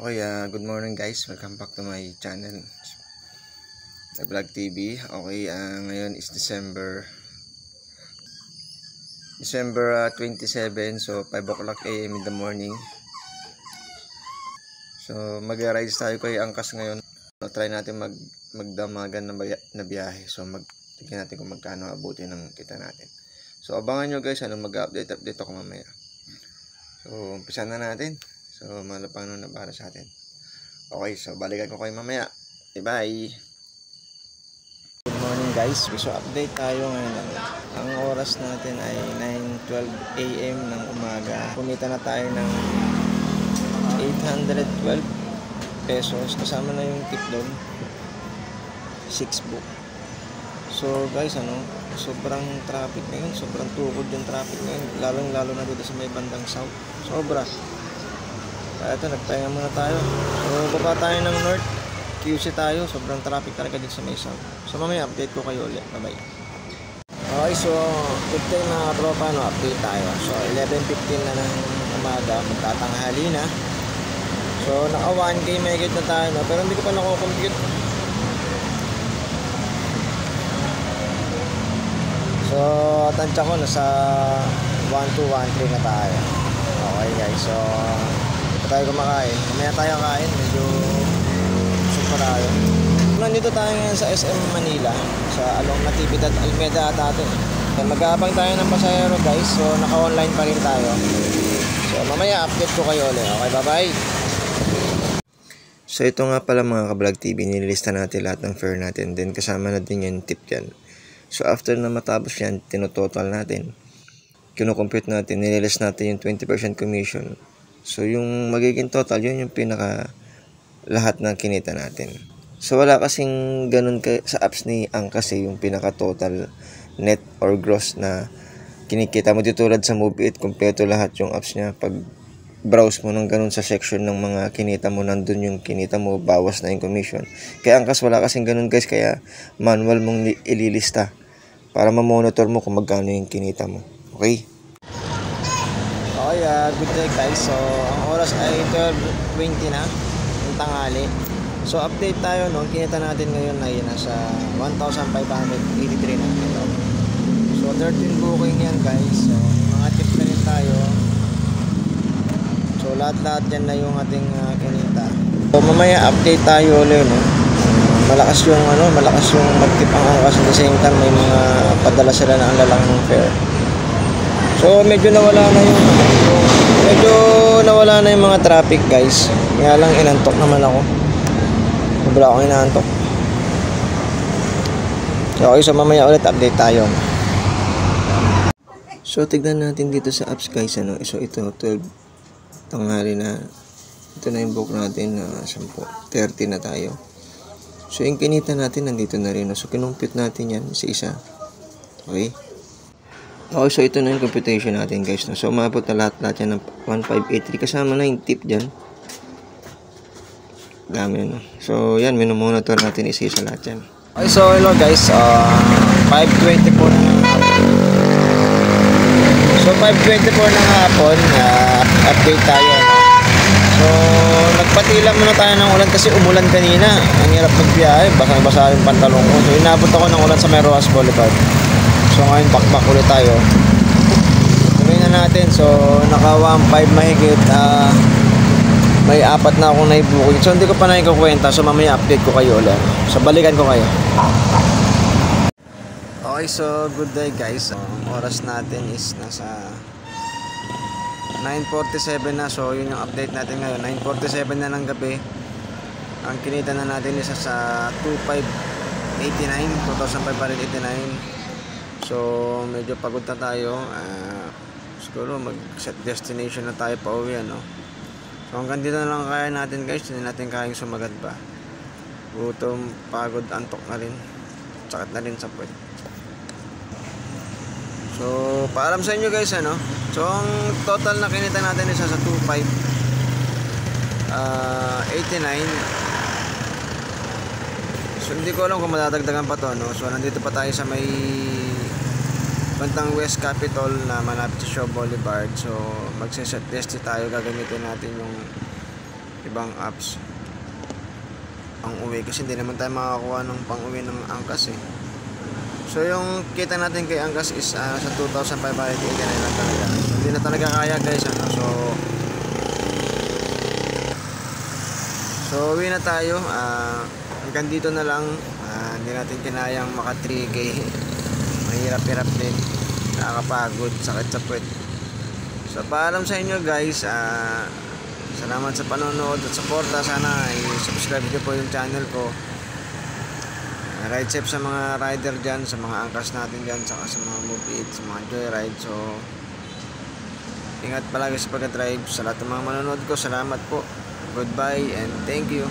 Okay, good morning guys. Welcome back to my channel, Vlog TV. Okay, ngayon is December 27, so 5 o'clock AM in the morning. So mag-rise tayo kay Angkas ngayon. So, try natin magdamagan na biyahe. So tignan natin kung magkano abutin ng kita natin. So abangan nyo guys, mag-update ako mamaya. So umpisa na natin. So malapang na para sa atin. Okay, so balikan ko kayo mamaya. Bye! Good morning guys. So update tayo ngayon. Ang oras natin ay 9:12 AM ng umaga. Kumita na tayo ng 812 pesos. Kasama na yung tip doon. 6 book. So guys, sobrang traffic ngayon. Sobrang tukod yung traffic ngayon. Lalo na dito sa may bandang south. Sobra. Kaya ito, nagpahinga muna tayo. So, baba tayo ng north. QC tayo. Sobrang traffic talaga dito sa may south. So, mamaya update ko kayo ulit. Bye-bye. Okay, so, good day mga katropa. Update tayo. So, 11:15 na ng umaga. Magtatanghali na. So, naka 1K megit na tayo. Pero hindi ko pa nako-compute. So, tansya ko nasa 1-2-1-3 na tayo. Okay guys, so tayo kumakain. Mamaya tayo kain, medyo super tayo. Nandito tayo ngayon sa SM Manila, sa along Natividad Almeda ata ito. Mag-aabang tayo ng pasahero guys, so naka-online pa rin tayo. So mamaya update ko kayo ulit. Okay, bye-bye. So ito nga pala mga ka-Vlog TV, nililista natin lahat ng fare natin. Then kasama na din yung tip yan. So after na matapos yan, tinototal natin. Kino-compute natin, nililist natin yung 20% commission. So yung magiging total, yun yung pinaka lahat ng kinita natin. So wala kasing ganun sa apps ni Angkas yung pinaka total net or gross na kinikita mo. Tulad sa MoveIt, kompleto lahat yung apps niya. Pag browse mo ng ganun sa section ng mga kinita mo, nandun yung kinita mo, bawas na yung commission. Kaya Angkas wala kasing ganun guys, kaya manual mong ililista para ma-monitor mo kung magkano yung kinita mo. Okay? Okay, good day guys. So, ang oras ay 12:20 na ng tanghali. So, update tayo, no? Kinita natin ngayon ay nasa 1,583 na. So, 13 booking yan guys. So, mga tips na rin tayo. So, lahat-lahat yan na yung ating kinita. So, mamaya update tayo ulit, no? Malakas yung mag-tip ang Angkas. At the same time, may mga padala sila na ang lalang ng fare. So medyo nawala na yung mga traffic guys. Kaya lang inantok naman ako. Sobra akong inantok. Okay, so mamaya ulit update tayo. So tignan natin dito sa apps guys, So ito 12 tanghali na. Ito na yung book natin na 10:30 na tayo. So yung kinita natin nandito na rin. So kinumpute natin yan sa isa. Okay. Okay, so ito na yung computation natin guys. So umabot na lahat yan ng 1,583. Kasama na yung tip dyan. Dami na. So yan, minumonitor natin isa-isa lahat yan. Okay, so hello guys. 5:24 na ng hapon. So 5:24 ng hapon. Update tayo. So nagpatila muna tayo ng ulan kasi umulan kanina. Ang hirap magbiyahe. Basang-basa yung pantalong ko. So inabot ako ng ulan sa may Rojas Boulevard. So ngayon back ulit tayo. Tuloy na natin. So naka 1.5 mahigit. May 4 na akong naibuking. So hindi ko pa naikukwenta. So mamaya update ko kayo ulit. So balikan ko kayo. Okay, so good day guys. Ang oras natin is nasa 9:47 na. So yun yung update natin ngayon. 9:47 na ng gabi. Ang kinita na natin is sa 2,589. So medyo pagod na tayo. Siguro mag-set destination na tayo pa uwi, So hanggang dito na lang kaya natin guys. Hindi natin kayang sumagat pa. Gutom, pagod, antok na rin. Sakit na rin sa puwet. So paalam sa inyo guys, So ang total na kinita natin is sa 2,589. So hindi ko alam kung madadagdagan pa to, So nandito pa tayo sa may Bantang West Capitol na malapit sa Shaw Boulevard. So magse-set test tayo, gagamitin natin yung ibang apps pang uwi, kasi hindi naman tayo makakuha ng pang uwi ng angkas eh. So yung kita natin kay angkas is sa 2,589 lang talaga. So, hindi na talaga kaya guys, ano. So uwi na tayo. Hanggang dito na lang. Hindi natin kinayang maka 3K. Mahirap-hirap din, nakakapagod, sakit sa puwet. So paalam sa inyo guys. Salamat sa panonood at suporta. Sana i-subscribe nyo po yung channel ko. Ride safe sa mga rider dyan, sa mga angkas natin dyan, saka sa mga move it, sa mga joyride. So ingat palagi sa pag-drive. Sa lahat ng mga manonood ko, salamat po. Goodbye and thank you.